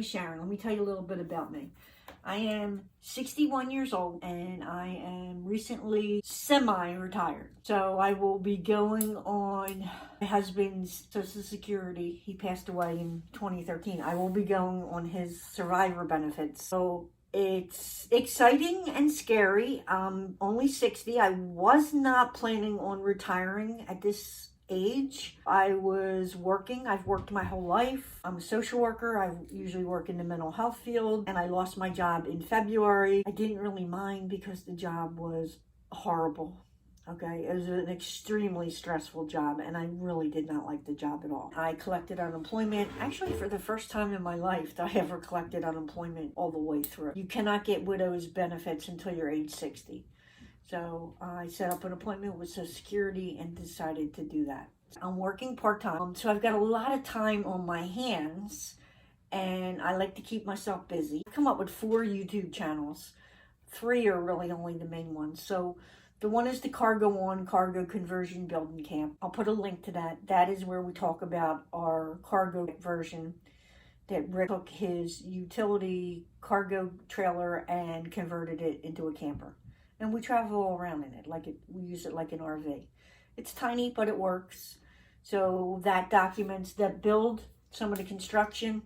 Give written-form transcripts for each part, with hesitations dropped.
is Sharon. Let me tell you a little bit about me. I am 61 years old and I am recently semi-retired. So I will be going on my husband's Social Security. He passed away in 2013. I will be going on his survivor benefits. So it's exciting and scary. I'm only 60. I was not planning on retiring at this age. I was working. I've worked my whole life. I'm a social worker. I usually work in the mental health field, and I lost my job in February. I didn't really mind because the job was horrible. Okay, it was an extremely stressful job, and I really did not like the job at all. I collected unemployment, actually for the first time in my life that I ever collected unemployment all the way through. You cannot get widow's benefits until you're age 60. So I set up an appointment with Social Security and decided to do that. I'm working part-time, so I've got a lot of time on my hands, and I like to keep myself busy. I've come up with 4 YouTube channels. 3 are really only the main ones. So the one is the Cargo Conversion Building Camp. I'll put a link to that. That is where we talk about our cargo version that Rick took his utility cargo trailer and converted it into a camper. And we travel all around in it, we use it like an RV. It's tiny, but it works. So that documents that build, some of the construction,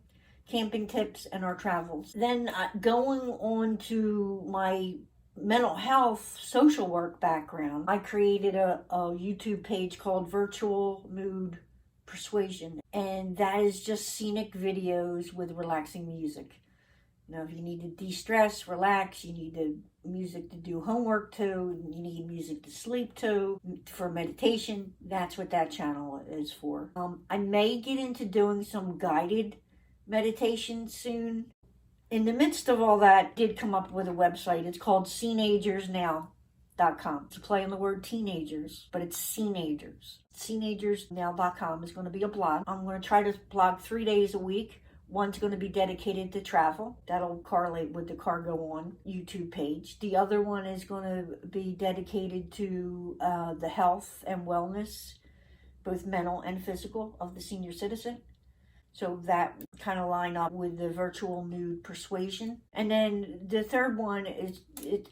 camping tips, and our travels. Then going on to my mental health, social work background, I created a YouTube page called Virtual Mood Persuasion. And that is just scenic videos with relaxing music. Now, if you need to de-stress, relax, you need music to do homework to, you need music to sleep to, for meditation, that's what that channel is for. I may get into doing some guided meditation soon. In the midst of all that, I did come up with a website. It's called SeenAgersnow.com. It's a play on the word teenagers, but it's SeenAgers. SeenAgersnow.com is going to be a blog. I'm going to try to blog 3 days a week. One's going to be dedicated to travel. That'll correlate with the Cargo On YouTube page. The other one is going to be dedicated to the health and wellness, both mental and physical, of the senior citizen. So that kind of line up with the virtual mood persuasion. And then the third one is,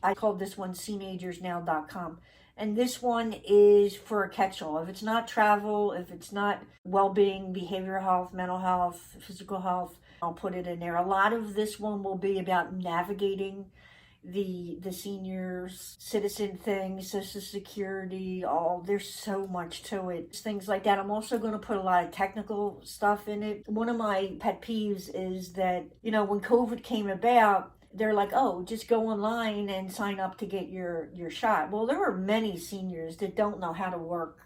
I called this one SeenAgersNow.com. And this one is for a catch-all. If it's not travel, if it's not well-being, behavioral health, mental health, physical health, I'll put it in there. A lot of this one will be about navigating the seniors, citizen thing, Social Security, there's so much to it. Things like that. I'm also going to put a lot of technical stuff in it. One of my pet peeves is that, when COVID came about, they're like, oh, just go online and sign up to get your shot. Well, there are many seniors that don't know how to work.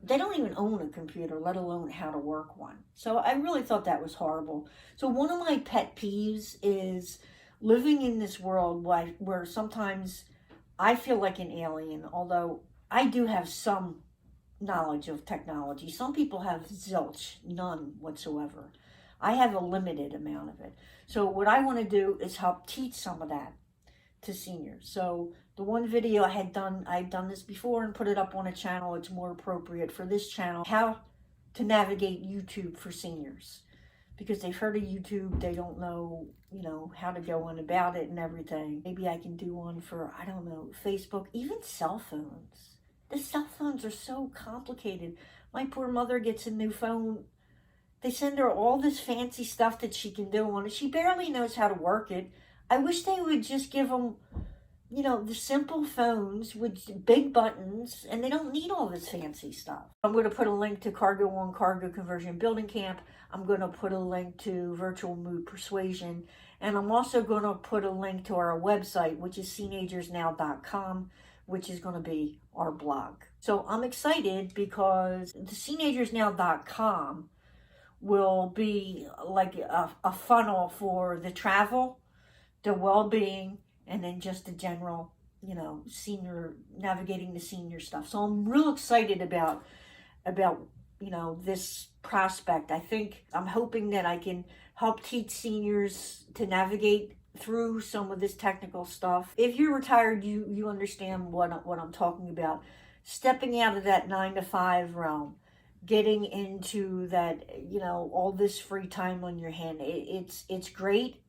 They don't even own a computer, let alone how to work one. So I really thought that was horrible. So one of my pet peeves is living in this world where sometimes I feel like an alien, although I do have some knowledge of technology. Some people have zilch, none whatsoever. I have a limited amount of it. So what I want to do is help teach some of that to seniors. So the one video I've done this before and put it up on a channel. It's more appropriate for this channel. How to navigate YouTube for seniors. Because they've heard of YouTube, they don't know, how to go on about it and everything. Maybe I can do one for, Facebook, even cell phones. The cell phones are so complicated. My poor mother gets a new phone. They send her all this fancy stuff that she can do on it. She barely knows how to work it. I wish they would just give them, the simple phones with big buttons, and they don't need all this fancy stuff. I'm going to put a link to Cargo On Cargo Conversion Building Camp. I'm going to put a link to Virtual Mood Persuasion. And I'm also going to put a link to our website, which is SeenAgersNow.com, which is going to be our blog. So I'm excited because the SeenAgersNow.com will be like a funnel for the travel, the well-being, and then just the general, senior, navigating the senior stuff. So I'm real excited about this prospect. I'm hoping that I can help teach seniors to navigate through some of this technical stuff. If you're retired, you understand what I'm talking about. Stepping out of that 9 to 5 realm, getting into that, all this free time on your hand. It's great,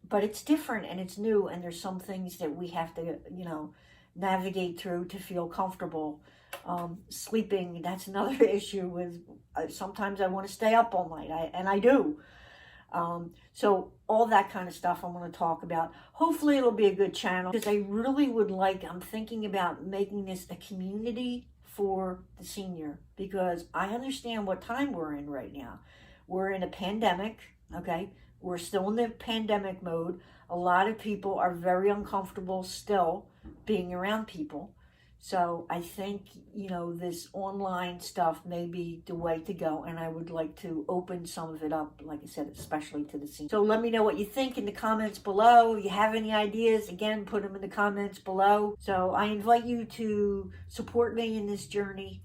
but it's different and it's new, and there's some things that we have to, navigate through to feel comfortable. Sleeping, that's another issue with, sometimes I want to stay up all night, and I do. So all that kind of stuff I'm going to talk about. Hopefully it'll be a good channel, because I really would I'm thinking about making this a community for the senior, because I understand what time we're in right now. We're in a pandemic, okay? We're still in the pandemic mode. A lot of people are very uncomfortable still being around people. So I think, this online stuff may be the way to go, and I would like to open some of it up, like I said, especially to the scene. So let me know what you think in the comments below. If you have any ideas, again, put them in the comments below. So I invite you to support me in this journey.